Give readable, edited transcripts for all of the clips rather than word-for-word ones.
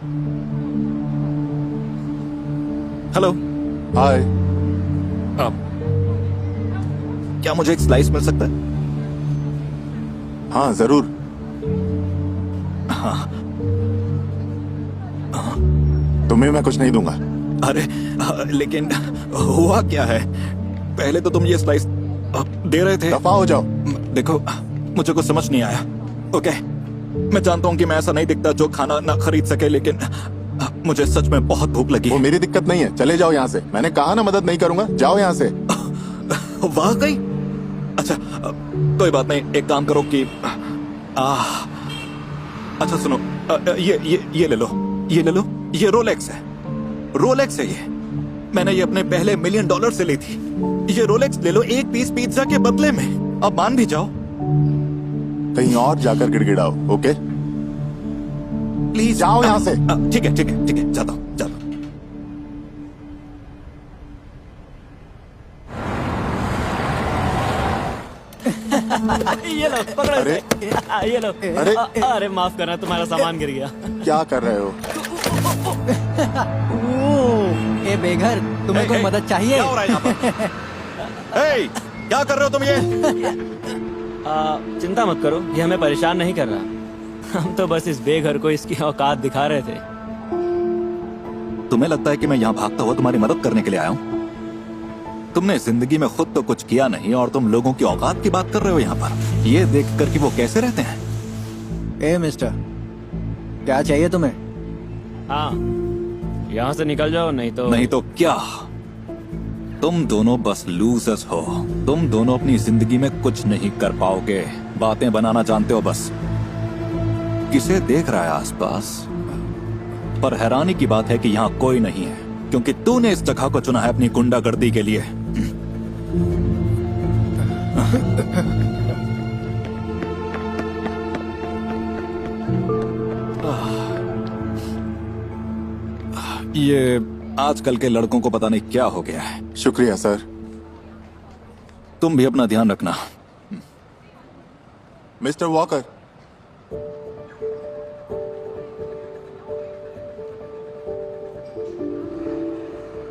Hello. हाय। क्या मुझे एक स्लाइस मिल सकता है? हाँ जरूर। हाँ। तुम्हें मैं कुछ नहीं दूंगा। अरे लेकिन हुआ क्या है? पहले तो तुम ये स्लाइस दे रहे थे। दफा हो जाओ। देखो, मुझे कुछ समझ नहीं आया। ओके, मैं जानता हूँ कि मैं ऐसा नहीं दिखता जो खाना ना खरीद सके, लेकिन मुझे सच में बहुत भूख लगी। वो मेरी दिक्कत नहीं है, चले जाओ यहाँ से। मैंने कहा ना मदद नहीं करूंगा, जाओ यहाँ से। वाकई? अच्छा, कोई बात नहीं, एक काम करो कि अच्छा सुनो, ये ले लो, ये ले लो। ये रोलेक्स है, रोलेक्स है ये। मैंने ये अपने पहले $1 मिलियन से ली थी। ये रोलेक्स ले लो एक पीस पिज्जा के बदले में। अब मान भी जाओ। कहीं और जाकर गिड़गिड़ाओ, ओके? प्लीज जाओ यहाँ से। ठीक है, ठीक है, ठीक है, जाता हूँ, जाता हूँ। ये लो, पकड़ो अरे। इसे। ये लो। अरे। अरे माफ करना, तुम्हारा सामान गिर गया। क्या कर रहे हो? ए बेघर, तुम्हें कोई मदद चाहिए? क्या हो रहा है यहाँ पर? हे, क्या कर रहे हो तुम ये? चिंता मत करो, ये हमें परेशान नहीं कर रहा। हम तो बस इस बेघर को इसकी औकात दिखा रहे थे। तुम्हें लगता है कि मैं यहाँ भागता हुआ तुम्हारी मदद करने के लिए आया हूँ? तुमने जिंदगी में खुद तो कुछ किया नहीं और तुम लोगों की औकात की बात कर रहे हो यहाँ पर, ये देखकर कि वो कैसे रहते हैं। ए मिस्टर, क्या चाहिए तुम्हें? हाँ, यहाँ से निकल जाओ, नहीं तो क्या? तुम दोनों बस लूजर्स हो। तुम दोनों अपनी जिंदगी में कुछ नहीं कर पाओगे, बातें बनाना जानते हो बस। किसे देख रहा है आसपास? पर हैरानी की बात है कि यहाँ कोई नहीं है, क्योंकि तूने इस जगह को चुना है अपनी गुंडागर्दी के लिए। ये आजकल के लड़कों को पता नहीं क्या हो गया है। शुक्रिया सर। तुम भी अपना ध्यान रखना। मिस्टर वॉकर,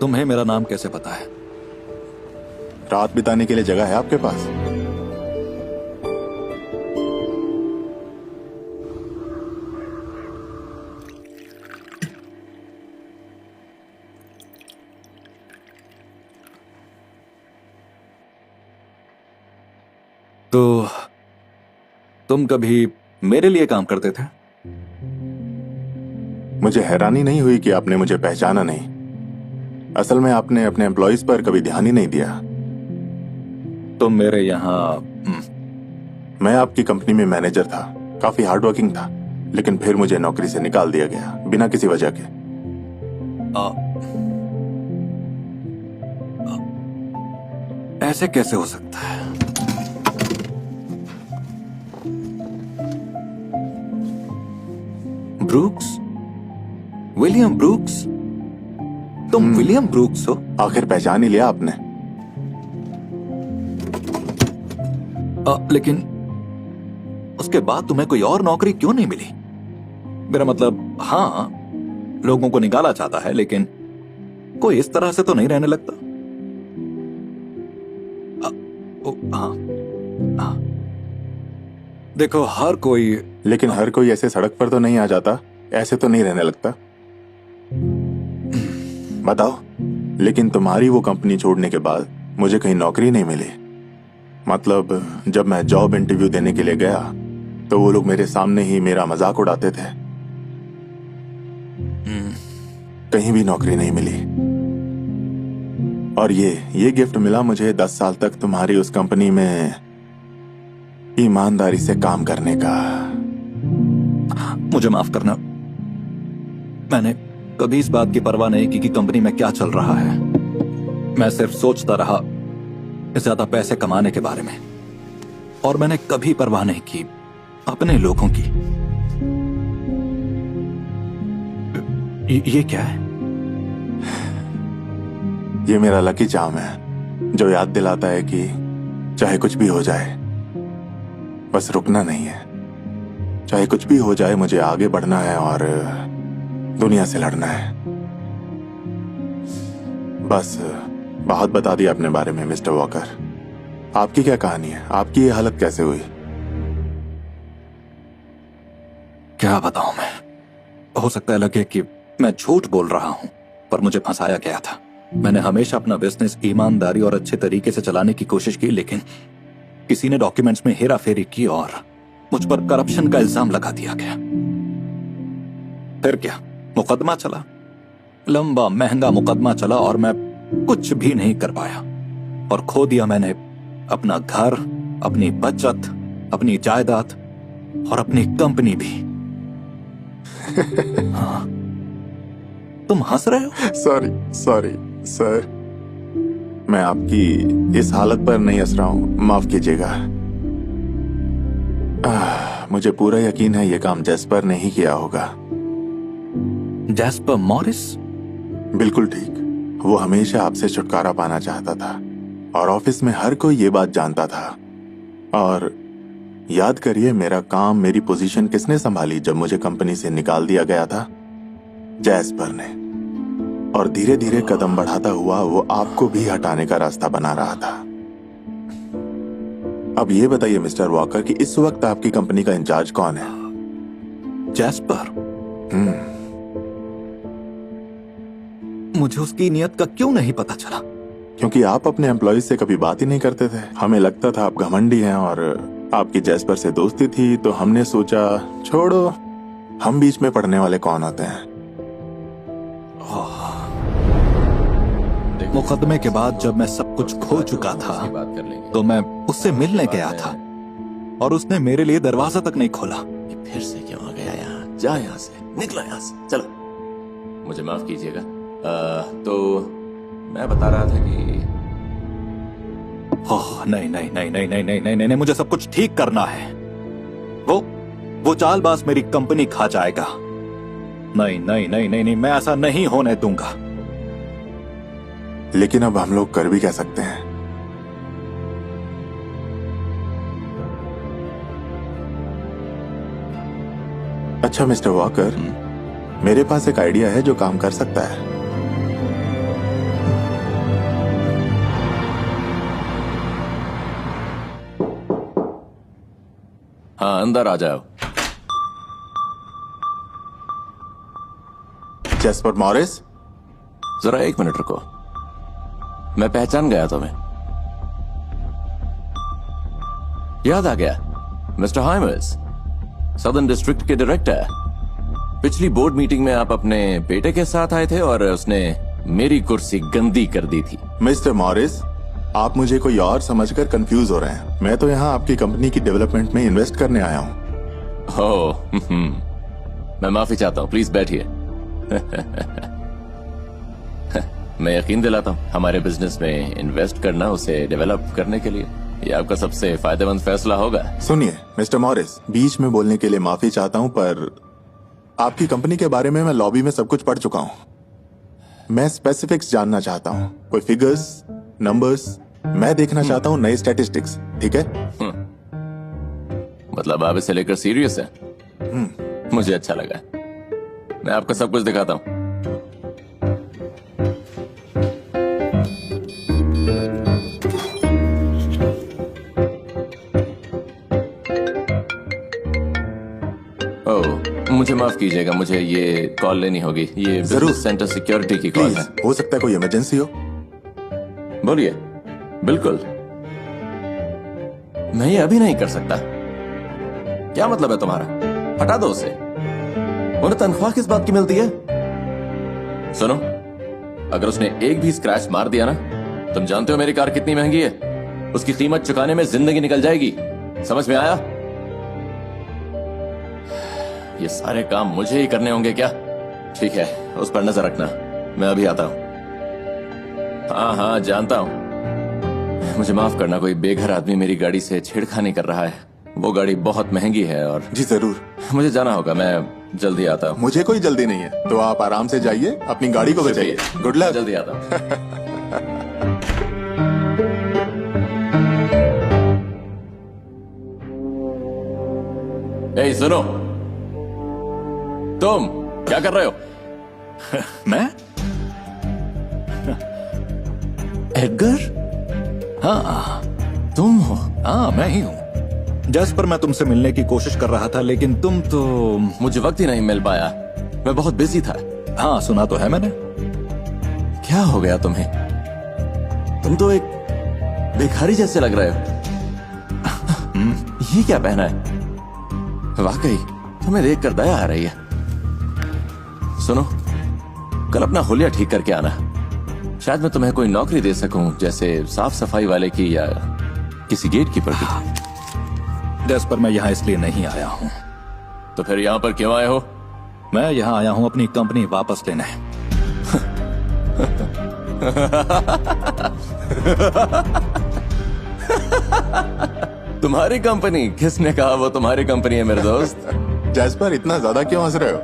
तुम्हें मेरा नाम कैसे पता है? रात बिताने के लिए जगह है आपके पास? तो तुम कभी मेरे लिए काम करते थे? मुझे हैरानी नहीं हुई कि आपने मुझे पहचाना नहीं। असल में आपने अपने एम्प्लॉइज पर कभी ध्यान ही नहीं दिया। तुम मेरे यहाँ मैं आपकी कंपनी में मैनेजर था, काफी हार्ड वर्किंग था, लेकिन फिर मुझे नौकरी से निकाल दिया गया बिना किसी वजह के। ऐसे कैसे हो सकता है? Brooks, William Brooks? तुम विलियम ब्रूक्स हो? आखिर पहचान ही लिया आपने। लेकिन उसके बाद तुम्हें कोई और नौकरी क्यों नहीं मिली? मेरा मतलब, हाँ, लोगों को निकाला जाता है, लेकिन कोई इस तरह से तो नहीं रहने लगता। हाँ, हाँ। देखो, हर कोई, लेकिन हर कोई ऐसे सड़क पर तो नहीं आ जाता, ऐसे तो नहीं रहने लगता। बताओ, लेकिन तुम्हारी वो कंपनी छोड़ने के बाद मुझे कहीं नौकरी नहीं मिली। मतलब जब मैं जॉब इंटरव्यू देने के लिए गया तो वो लोग मेरे सामने ही मेरा मजाक उड़ाते थे। कहीं भी नौकरी नहीं मिली। और ये गिफ्ट मिला मुझे 10 साल तक तुम्हारी उस कंपनी में ईमानदारी से काम करने का। मुझे माफ करना, मैंने कभी इस बात की परवाह नहीं की कि कंपनी में क्या चल रहा है। मैं सिर्फ सोचता रहा ज्यादा पैसे कमाने के बारे में, और मैंने कभी परवाह नहीं की अपने लोगों की। ये क्या है? ये मेरा लकी चार्म है, जो याद दिलाता है कि चाहे कुछ भी हो जाए, बस रुकना नहीं है। चाहे कुछ भी हो जाए, मुझे आगे बढ़ना है और दुनिया से लड़ना है। बस बहुत बता दिया अपने बारे में मिस्टर वॉकर। आपकी क्या कहानी है? आपकी ये हालत कैसे हुई? क्या बताऊं मैं। हो सकता है लगे कि मैं झूठ बोल रहा हूं, पर मुझे फंसाया गया था। मैंने हमेशा अपना बिजनेस ईमानदारी और अच्छे तरीके से चलाने की कोशिश की, लेकिन किसी ने डॉक्यूमेंट्स में हेरा फेरी की और मुझ पर करप्शन का इल्जाम लगा दिया गया। फिर क्या, मुकदमा चला, लंबा महंगा मुकदमा चला और मैं कुछ भी नहीं कर पाया और खो दिया मैंने अपना घर, अपनी बचत, अपनी जायदाद और अपनी कंपनी भी। हाँ। तुम हंस रहे हो? सॉरी सर, मैं आपकी इस हालत पर नहीं हंस रहा हूं, माफ कीजिएगा। मुझे पूरा यकीन है ये काम जैस्पर ने ही किया होगा। Jasper Morris? बिल्कुल ठीक। वो हमेशा आपसे छुटकारा पाना चाहता था और ऑफिस में हर कोई ये बात जानता था। और याद करिए, मेरा काम, मेरी पोजीशन किसने संभाली जब मुझे कंपनी से निकाल दिया गया था? जैस्पर ने। और धीरे धीरे कदम बढ़ाता हुआ वो आपको भी हटाने का रास्ता बना रहा था। अब ये बताइए मिस्टर वॉकर कि इस वक्त आपकी कंपनी का इंचार्ज कौन है? जैस्पर? मुझे उसकी नियत का क्यों नहीं पता चला? क्योंकि आप अपने एम्प्लॉयज से कभी बात ही नहीं करते थे। हमें लगता था आप घमंडी हैं और आपकी जैस्पर से दोस्ती थी, तो हमने सोचा छोड़ो, हम बीच में पड़ने वाले कौन होते हैं। मुकदमे के बाद जब मैं सब कुछ खो चुका था तो मैं उससे मिलने गया था और उसने मेरे लिए दरवाजा तक नहीं खोला। फिर से क्यों आ गया यहाँ? जा यहाँ से, निकलो यहाँ से, चलो। मुझे माफ कीजिएगा। तो मैं बता रहा था कि ओह नहीं नहीं नहीं नहीं नहीं नहीं नहीं नहीं, मुझे सब कुछ ठीक करना है। वो चालबाज मेरी कंपनी खा जाएगा। नहीं नहीं नहीं नहीं नहीं, मैं ऐसा नहीं होने दूंगा। लेकिन अब हम लोग कर भी क्या सकते हैं? अच्छा मिस्टर वॉकर, मेरे पास एक आइडिया है जो काम कर सकता है। हाँ, अंदर आ जाओ। Jasper Morris? जरा एक मिनट रुको, मैं पहचान गया तुम्हें। याद आ गया, मिस्टर हाइमर्स, सदर्न डिस्ट्रिक्ट के डायरेक्टर। पिछली बोर्ड मीटिंग में आप अपने बेटे के साथ आए थे और उसने मेरी कुर्सी गंदी कर दी थी। मिस्टर मॉरिस, आप मुझे कोई और समझकर कंफ्यूज हो रहे हैं। मैं तो यहाँ आपकी कंपनी की डेवलपमेंट में इन्वेस्ट करने आया हूँ। ओह, मैं माफी चाहता हूँ, प्लीज बैठिए। मैं यकीन दिलाता हूँ, हमारे बिजनेस में इन्वेस्ट करना, उसे डेवलप करने के लिए ये आपका सबसे फायदेमंद फैसला होगा। सुनिए मिस्टर मॉरिस, बीच में बोलने के लिए माफी चाहता हूँ, पर आपकी कंपनी के बारे में मैं लॉबी में सब कुछ पढ़ चुका हूँ। मैं स्पेसिफिक्स जानना चाहता हूँ, कोई फिगर्स, नंबर्स। मैं देखना चाहता हूँ नए स्टैटिस्टिक्स, ठीक है? मतलब आप इसे लेकर सीरियस हैं? मुझे अच्छा लगा। मैं आपको सब कुछ दिखाता हूँ। मुझे माफ कीजिएगा, मुझे ये कॉल लेनी होगी। ये जरूर। बिजनेस सेंटर सिक्योरिटी की कॉल है। हो सकता है कोई इमरजेंसी हो। बोलिए। बिल्कुल, मैं ये अभी नहीं कर सकता। क्या मतलब है तुम्हारा? हटा दो उसे। उन्हें तनख्वाह किस बात की मिलती है? सुनो, अगर उसने एक भी स्क्रैच मार दिया ना, तुम जानते हो मेरी कार कितनी महंगी है। उसकी कीमत चुकाने में जिंदगी निकल जाएगी। समझ में आया? ये सारे काम मुझे ही करने होंगे क्या? ठीक है, उस पर नजर रखना, मैं अभी आता हूं। हाँ, जानता हूं। मुझे माफ करना, कोई बेघर आदमी मेरी गाड़ी से छेड़खानी कर रहा है। वो गाड़ी बहुत महंगी है और जी जरूर, मुझे जाना होगा। मैं जल्दी आता हूँ। मुझे कोई जल्दी नहीं है, तो आप आराम से जाइए, अपनी गाड़ी को बचाइए। Good luck. जल्दी आता हूँ। ए, सुनो, तुम क्या कर रहे हो? मैं? एडगर, हाँ तुम हो? हाँ, मैं ही हूँ। जैस्पर, मैं तुमसे मिलने की कोशिश कर रहा था, लेकिन तुम तो... मुझे वक्त ही नहीं मिल पाया, मैं बहुत बिजी था। हाँ, सुना तो है मैंने। क्या हो गया तुम्हें? तुम तो एक भिखारी जैसे लग रहे हो। ये क्या पहना है? वाकई तुम्हें देखकर दया आ रही है। सुनो, कल अपना हुलिया ठीक करके आना। शायद मैं तुम्हें कोई नौकरी दे सकूं, जैसे साफ सफाई वाले की या किसी गेट कीपर की। जैस्पर, मैं यहाँ इसलिए नहीं आया हूँ। तो फिर यहाँ पर क्यों आए हो? मैं यहाँ आया हूँ अपनी कंपनी वापस लेने। तुम्हारी कंपनी? किसने कहा वो तुम्हारी कंपनी है मेरे दोस्त? जैस्पर, इतना ज्यादा क्यों हंस रहे हो?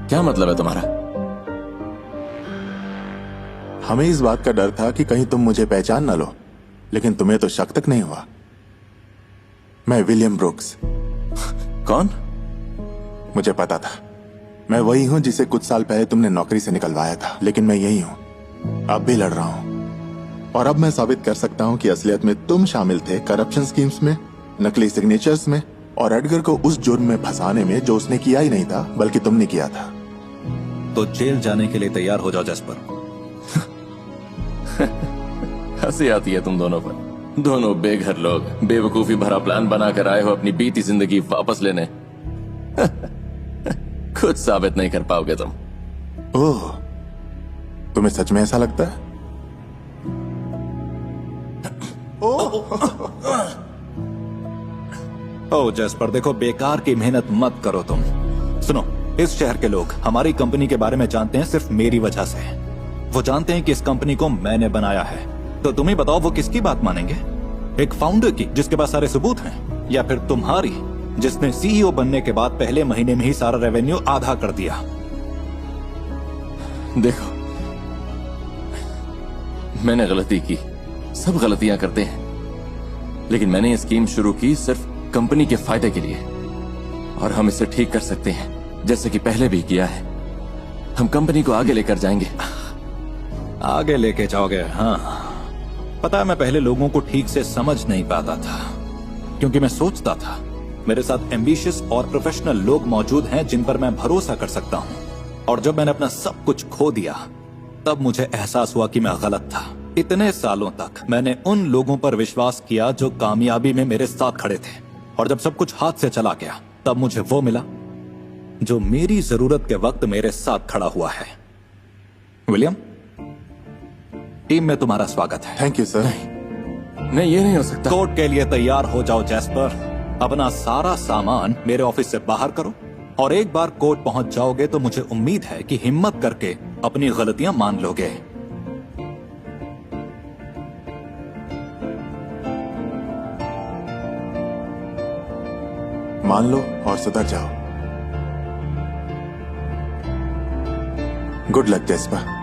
क्या मतलब है तुम्हारा? हमें इस बात का डर था कि कहीं तुम मुझे पहचान ना लो, लेकिन तुम्हें तो शक तक नहीं हुआ। मैं विलियम ब्रुक्स। कौन? मुझे पता था, मैं वही हूं जिसे कुछ साल पहले तुमने नौकरी से निकलवाया था, लेकिन मैं यही हूं, अब भी लड़ रहा हूं। और अब मैं साबित कर सकता हूं कि असलियत में तुम शामिल थे करप्शन स्कीम्स में, नकली सिग्नेचर्स में, और एडगर को उस जुर्म में फंसाने में जो उसने किया ही नहीं था, बल्कि तुमने किया था। तो जेल जाने के लिए तैयार हो जाओ जैस्पर। हंसी आती है तुम दोनों पर। दोनों बेघर लोग बेवकूफी भरा प्लान बनाकर आए हो अपनी बीती जिंदगी वापस लेने। कुछ साबित नहीं कर पाओगे तुम। ओह, तुम्हें सच में ऐसा लगता है? ओ जैस्पर, देखो, बेकार की मेहनत मत करो तुम। सुनो, इस शहर के लोग हमारी कंपनी के बारे में जानते हैं सिर्फ मेरी वजह से। वो जानते हैं कि इस कंपनी को मैंने बनाया है। तो तुम ही बताओ, वो किसकी बात मानेंगे? एक फाउंडर की जिसके पास सारे सबूत हैं, या फिर तुम्हारी जिसने सीईओ बनने के बाद पहले महीने में ही सारा रेवेन्यू आधा कर दिया? देखो, मैंने गलती की, सब गलतियां करते हैं, लेकिन मैंने ये स्कीम शुरू की सिर्फ कंपनी के फायदे के लिए, और हम इसे ठीक कर सकते हैं, जैसे कि पहले भी किया है। हम कंपनी को आगे लेकर जाएंगे। आगे लेके जाओगे? हाँ, पता है, मैं पहले लोगों को ठीक से समझ नहीं पाता था, क्योंकि मैं सोचता था मेरे साथ एम्बिशियस और प्रोफेशनल लोग मौजूद हैं जिन पर मैं भरोसा कर सकता हूं। और जब मैंने अपना सब कुछ खो दिया, तब मुझे एहसास हुआ कि मैं गलत था। इतने सालों तक मैंने उन लोगों पर विश्वास किया जो कामयाबी में मेरे साथ खड़े थे, और जब सब कुछ हाथ से चला गया, तब मुझे वो मिला जो मेरी जरूरत के वक्त मेरे साथ खड़ा हुआ है। विलियम, टीम में तुम्हारा स्वागत है। Thank you sir. नहीं, ये नहीं हो सकता। कोर्ट के लिए तैयार हो जाओ जैस्पर। अपना सारा सामान मेरे ऑफिस से बाहर करो, और एक बार कोर्ट पहुंच जाओगे तो मुझे उम्मीद है कि हिम्मत करके अपनी गलतियां मान लोगे। मान लो और सुधर जाओ। Good luck jasper.